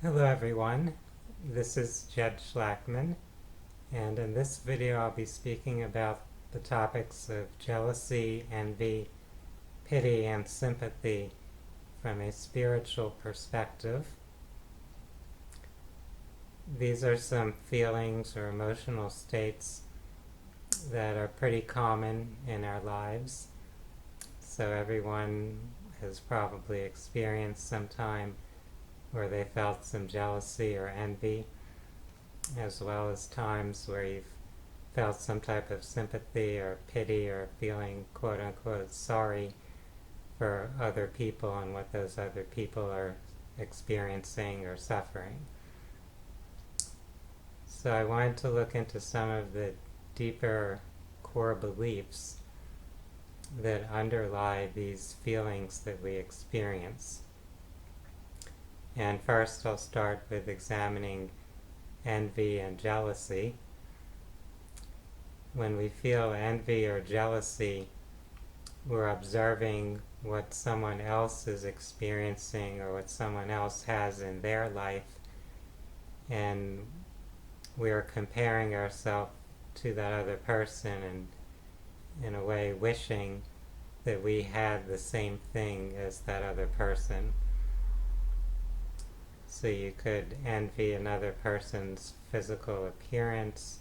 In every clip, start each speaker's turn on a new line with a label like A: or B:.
A: Hello everyone, this is Jed Shlackman, and in this video I'll be speaking about the topics of jealousy, envy, pity, and sympathy from a spiritual perspective. These are some feelings or emotional states that are pretty common in our lives, so everyone has probably experienced some time where they felt some jealousy or envy, as well as times where you've felt some type of sympathy or pity or feeling quote unquote sorry for other people and what those other people are experiencing or suffering. So I wanted to look into some of the deeper core beliefs that underlie these feelings that we experience. And first I'll start with examining envy and jealousy. When we feel envy or jealousy, we're observing what someone else is experiencing or what someone else has in their life, and we're comparing ourselves to that other person and in a way wishing that we had the same thing as that other person. So you could envy another person's physical appearance,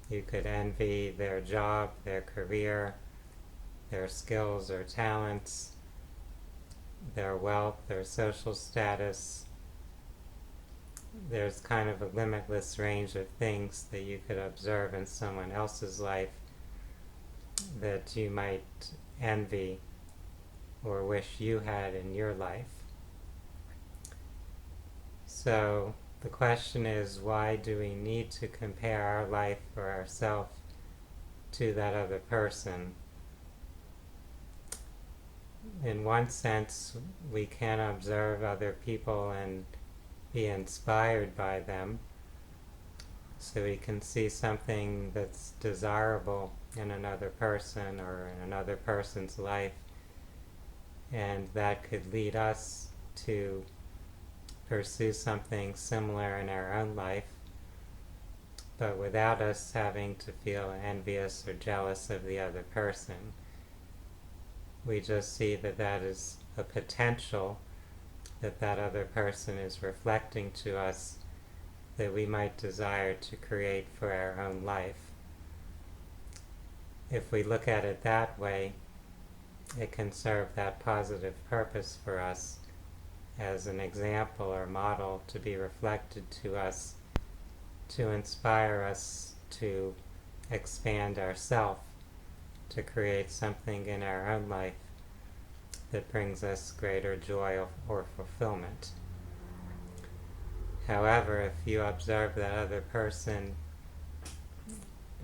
A: you could envy their job, their career, their skills or talents, their wealth, their social status. There's kind of a limitless range of things that you could observe in someone else's life that you might envy or wish you had in your life. So the question is, why do we need to compare our life or ourselves to that other person? In one sense, we can observe other people and be inspired by them, so we can see something that's desirable in another person or in another person's life, and that could lead us to pursue something similar in our own life, but without us having to feel envious or jealous of the other person. We just see that that is a potential that that other person is reflecting to us that we might desire to create for our own life. If we look at it that way, it can serve that positive purpose for us as an example or model to be reflected to us, to inspire us to expand ourselves, to create something in our own life that brings us greater joy or fulfillment. However, if you observe that other person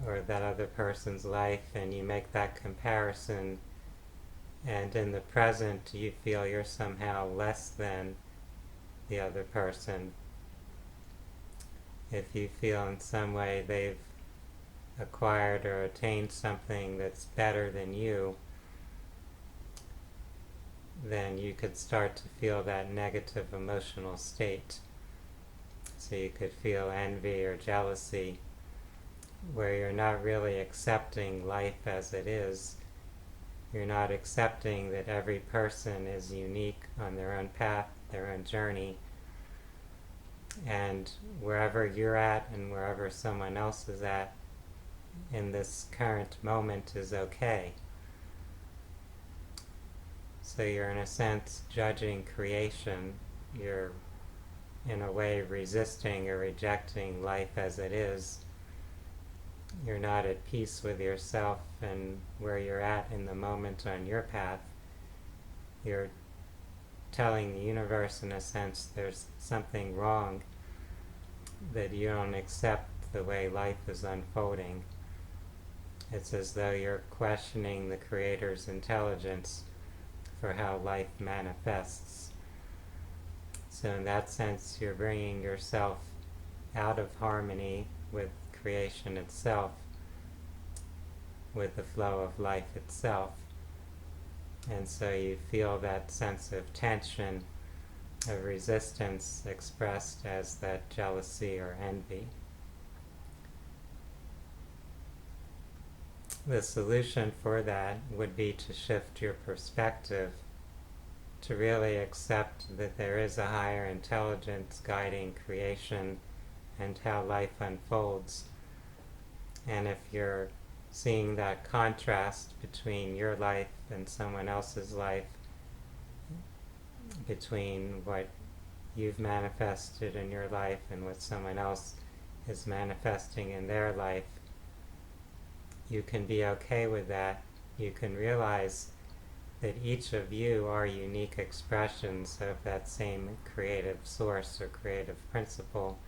A: or that other person's life and you make that comparison, and in the present you feel you're somehow less than the other person, if you feel in some way they've acquired or attained something that's better than you, then you could start to feel that negative emotional state. So you could feel envy or jealousy, where you're not really accepting life as it is. You're not accepting that every person is unique on their own path, their own journey, and wherever you're at and wherever someone else is at in this current moment is okay. So you're in a sense judging creation. You're in a way resisting or rejecting life as it is. You're not at peace with yourself and where you're at in the moment on your path. You're telling the universe in a sense there's something wrong, that you don't accept the way life is unfolding. It's as though you're questioning the Creator's intelligence for how life manifests. So in that sense, you're bringing yourself out of harmony with creation itself, with the flow of life itself. And so you feel that sense of tension of resistance expressed as that jealousy or envy. The solution for that would be to shift your perspective, to really accept that there is a higher intelligence guiding creation and how life unfolds. And if you're seeing that contrast between your life and someone else's life, between what you've manifested in your life and what someone else is manifesting in their life, you can be okay with that. You can realize that each of you are unique expressions of that same creative source or creative principle.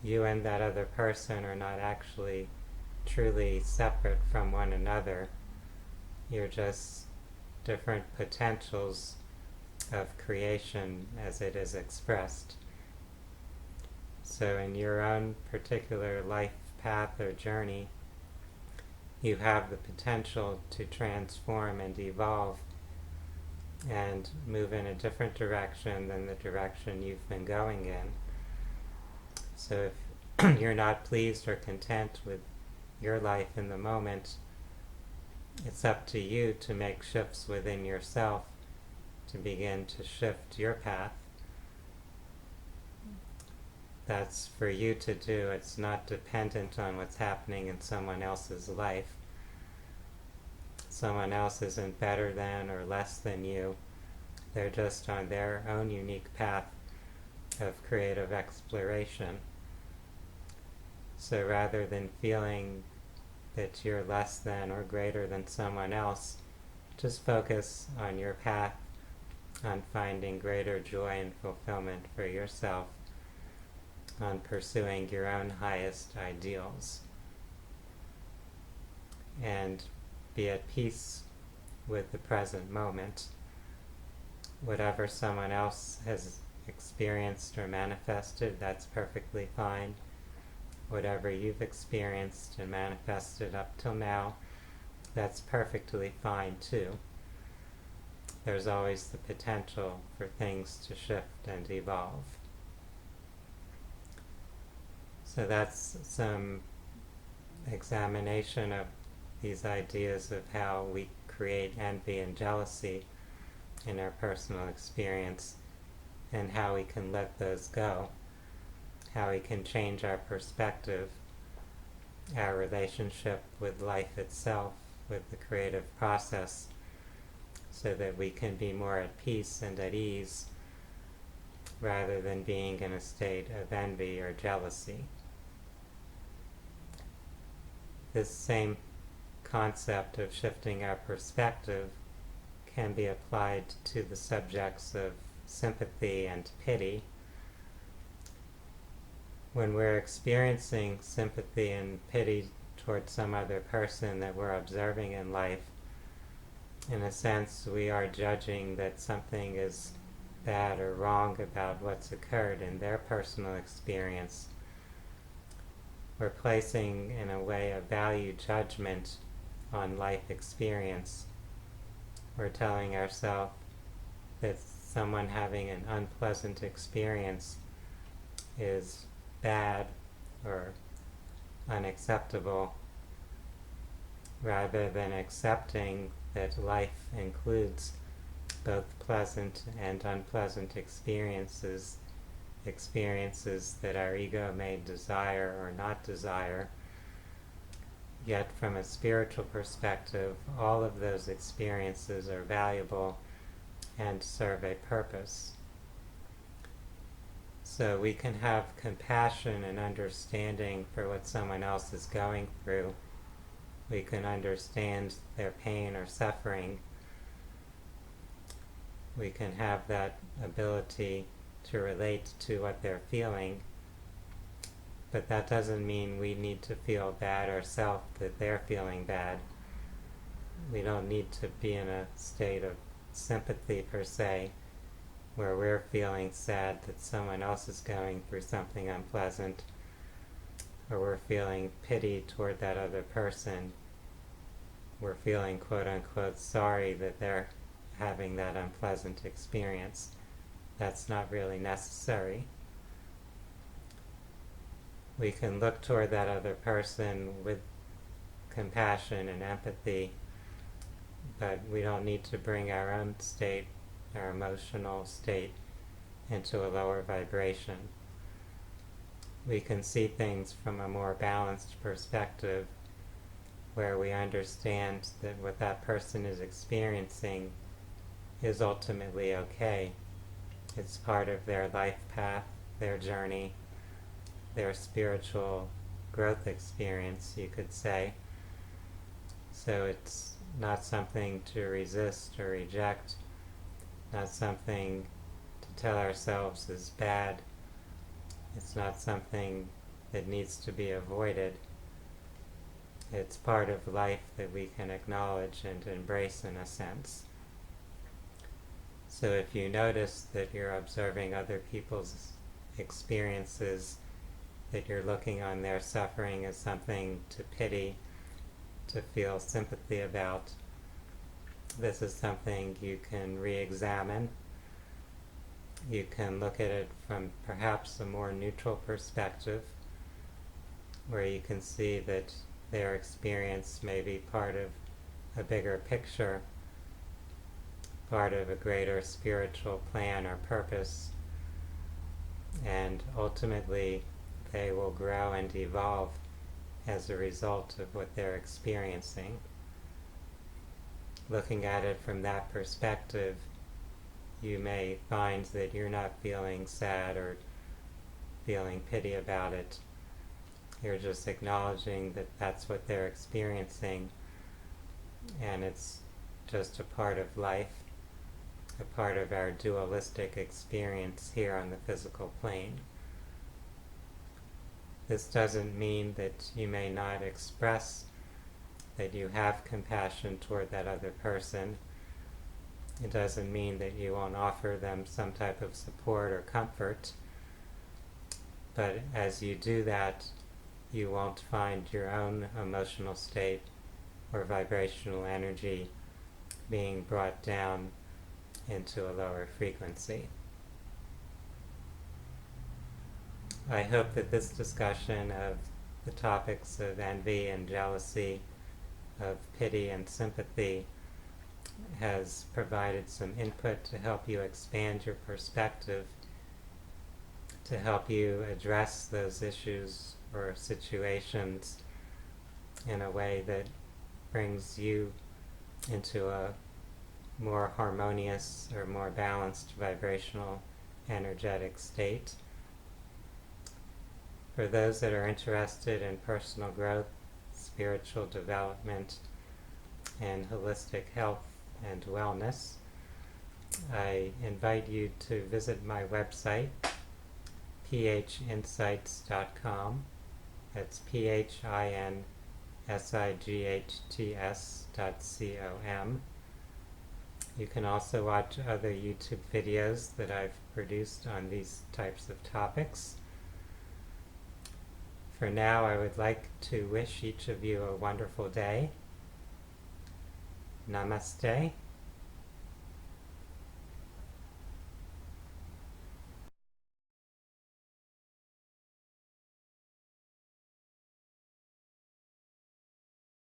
A: You and that other person are not actually truly separate from one another. You're just different potentials of creation as it is expressed. So in your own particular life path or journey, you have the potential to transform and evolve and move in a different direction than the direction you've been going in. So if you're not pleased or content with your life in the moment, it's up to you to make shifts within yourself to begin to shift your path. That's for you to do. It's not dependent on what's happening in someone else's life. Someone else isn't better than or less than you. They're just on their own unique path of creative exploration. So rather than feeling that you're less than or greater than someone else, just focus on your path, on finding greater joy and fulfillment for yourself, on pursuing your own highest ideals, and be at peace with the present moment. Whatever someone else has experienced or manifested, that's perfectly fine. Whatever you've experienced and manifested up till now, that's perfectly fine too. There's always the potential for things to shift and evolve. So that's some examination of these ideas of how we create envy and jealousy in our personal experience and how we can let those go, how we can change our perspective, our relationship with life itself, with the creative process, so that we can be more at peace and at ease rather than being in a state of envy or jealousy. This same concept of shifting our perspective can be applied to the subjects of sympathy and pity. When we're experiencing sympathy and pity towards some other person that we're observing in life, in a sense we are judging that something is bad or wrong about what's occurred in their personal experience. We're placing, in a way, a value judgment on life experience. We're telling ourselves that someone having an unpleasant experience is bad or unacceptable, rather than accepting that life includes both pleasant and unpleasant experiences that our ego may desire or not desire. Yet from a spiritual perspective, all of those experiences are valuable and serve a purpose. So we can have compassion and understanding for what someone else is going through. We can understand their pain or suffering. We can have that ability to relate to what they're feeling, but that doesn't mean we need to feel bad ourselves that they're feeling bad. We don't need to be in a state of sympathy per se, where we're feeling sad that someone else is going through something unpleasant, or we're feeling pity toward that other person. We're feeling quote unquote sorry that they're having that unpleasant experience. that's not really necessary. We can look toward that other person with compassion and empathy, but we don't need to bring our own state, our emotional state, into a lower vibration. We can see things from a more balanced perspective, where we understand that what that person is experiencing is ultimately okay. It's part of their life path, their journey, their spiritual growth experience, you could say. So it's not something to resist or reject, not something to tell ourselves is bad. It's not something that needs to be avoided. It's part of life that we can acknowledge and embrace in a sense. So if you notice that you're observing other people's experiences, that you're looking on their suffering as something to pity, to feel sympathy about, this is something you can re-examine. You can look at it from perhaps a more neutral perspective, where you can see that their experience may be part of a bigger picture, part of a greater spiritual plan or purpose, and ultimately they will grow and evolve as a result of what they're experiencing. Looking at it from that perspective, you may find that you're not feeling sad or feeling pity about it. You're just acknowledging that that's what they're experiencing, and it's just a part of life, a part of our dualistic experience here on the physical plane. This doesn't mean that you may not express that you have compassion toward that other person. It doesn't mean that you won't offer them some type of support or comfort. But as you do that, you won't find your own emotional state or vibrational energy being brought down into a lower frequency. I hope that this discussion of the topics of envy and jealousy, of pity and sympathy, has provided some input to help you expand your perspective, to help you address those issues or situations in a way that brings you into a more harmonious or more balanced vibrational energetic state. For those that are interested in personal growth, spiritual development, and holistic health and wellness, I invite you to visit my website, phinsights.com. That's phinsights.com. You can also watch other YouTube videos that I've produced on these types of topics. For now, I would like to wish each of you a wonderful day. Namaste.